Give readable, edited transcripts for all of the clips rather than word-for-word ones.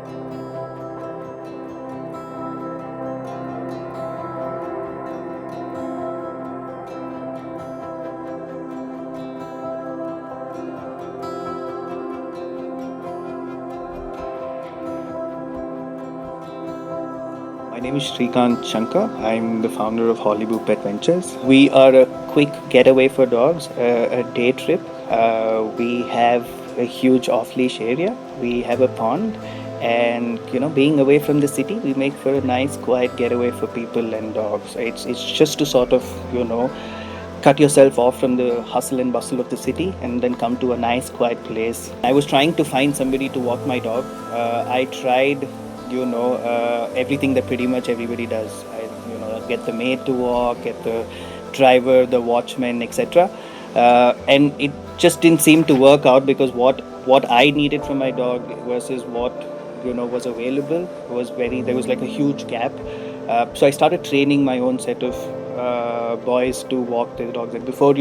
My name is Shrikant Shankar. I'm the founder of Hollywood Pet Ventures. We are a quick getaway for dogs, a day trip. We have a huge off-leash area. We have a pond, and being away from the city, we make for a nice, quiet getaway for people and dogs. It's just to sort of cut yourself off from the hustle and bustle of the city and then come to a nice quiet place. I was trying to find somebody to walk my dog. I tried everything that pretty much everybody does. I get the maid to walk, get the driver, the watchman, etc. And it just didn't seem to work out because what I needed from my dog versus what was available was there was like a huge gap. So I started training my own set of boys to walk their dogs. And before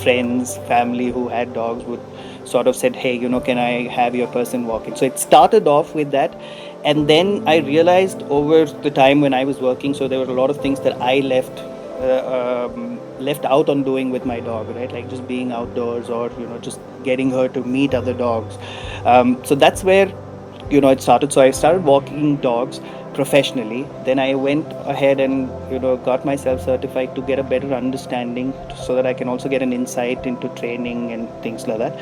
friends, family who had dogs would sort of said, hey, can I have your person walking? So it started off with that. And then I realized over the time when I was working, so there were a lot of things that I left out on doing with my dog, right? Like just being outdoors or, just getting her to meet other dogs. So that's where, it started. So I started walking dogs professionally. Then I went ahead and, got myself certified to get a better understanding so that I can also get an insight into training and things like that.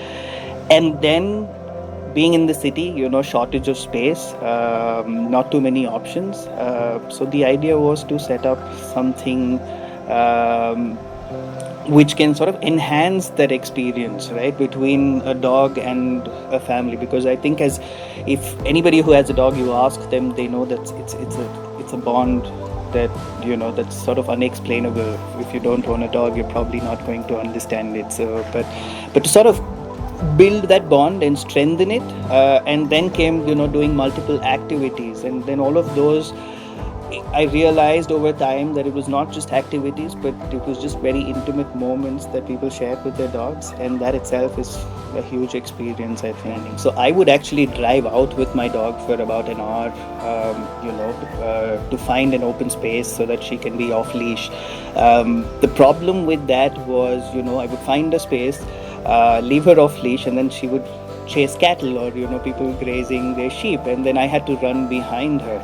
And then being in the city, shortage of space, not too many options. So the idea was to set up something which can sort of enhance that experience, right, between a dog and a family. Because I think if anybody who has a dog, you ask them, they know that it's a bond that that's sort of unexplainable. If you don't own a dog, you're probably not going to understand it. So, but to sort of build that bond and strengthen it, and then came doing multiple activities, and then all of those, I realized over time that it was not just activities, but it was just very intimate moments that people shared with their dogs, and that itself is a huge experience, I think. So I would actually drive out with my dog for about an hour, to find an open space so that she can be off leash. The problem with that was, I would find a space, leave her off leash, and then she would chase cattle or people grazing their sheep, and then I had to run behind her.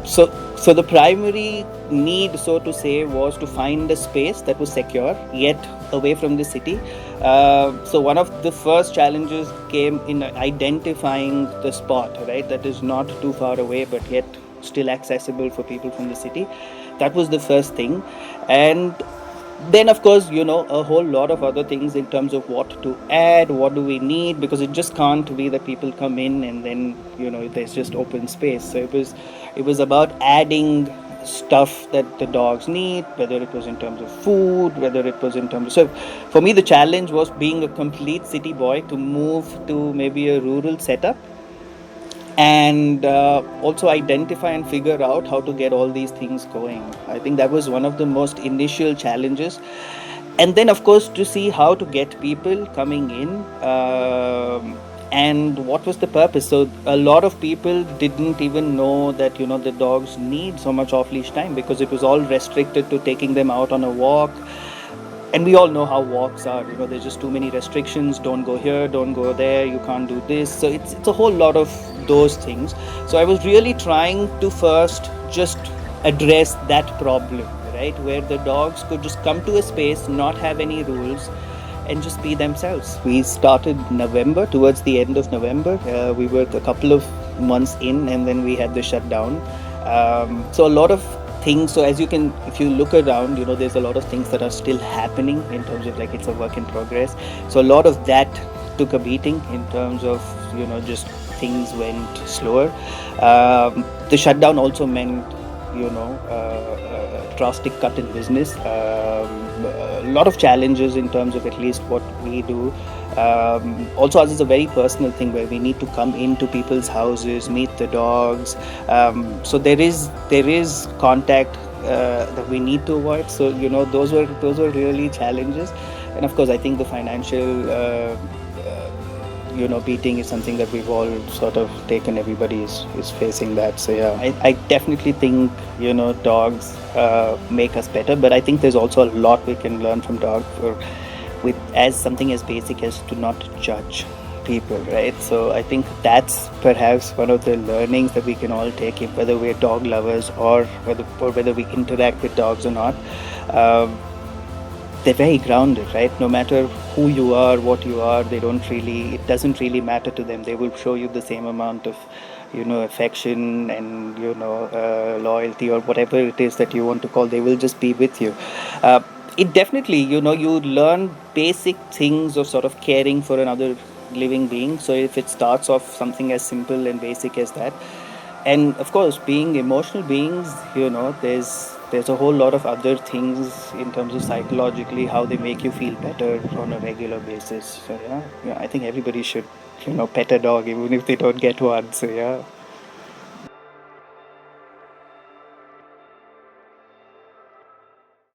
So the primary need, so to say, was to find a space that was secure yet away from the city. So one of the first challenges came in identifying the spot, right, that is not too far away but yet still accessible for people from the city. That was the first thing. And then, of course, a whole lot of other things in terms of what to add, what do we need, because it just can't be that people come in and then, there's just open space. So it was about adding stuff that the dogs need, whether it was in terms of food, whether it was in terms of... So for me, the challenge was being a complete city boy to move to maybe a rural setup, and also identify and figure out how to get all these things going. I think that was one of the most initial challenges. And then, of course, to see how to get people coming in, and what was the purpose. So a lot of people didn't even know that the dogs need so much off-leash time, because it was all restricted to taking them out on a walk. And we all know how walks are, there's just too many restrictions. Don't go here, don't go there, you can't do this. So it's a whole lot of those things. So I was really trying to first just address that problem, right, where the dogs could just come to a space, not have any rules, and just be themselves. We started November, towards the end of November. We were a couple of months in, and then we had the shutdown. So a lot of things. So if you look around, there's a lot of things that are still happening in terms of like it's a work in progress. So a lot of that took a beating in terms of, just things went slower. The shutdown also meant, a drastic cut in business. A lot of challenges in terms of at least what we do. Also, ours is a very personal thing where we need to come into people's houses, meet the dogs. So there is contact that we need to avoid. So those were really challenges. And of course, I think the financial beating is something that we've all sort of taken. Everybody is facing that. So yeah, I definitely think dogs make us better, but I think there's also a lot we can learn from dogs for with as something as basic as to not judge people, right? So I think that's perhaps one of the learnings that we can all take, whether we're dog lovers or whether we interact with dogs or not. Um, they're very grounded, right? No matter who you are, what you are, it doesn't really matter to them. They will show you the same amount of, affection and, loyalty or whatever it is that you want to call. They will just be with you. Uh, it definitely, you learn basic things of sort of caring for another living being. So if it starts off something as simple and basic as that, and of course being emotional beings, there's a whole lot of other things in terms of psychologically how they make you feel better on a regular basis. So yeah, I think everybody should pet a dog even if they don't get one. So yeah.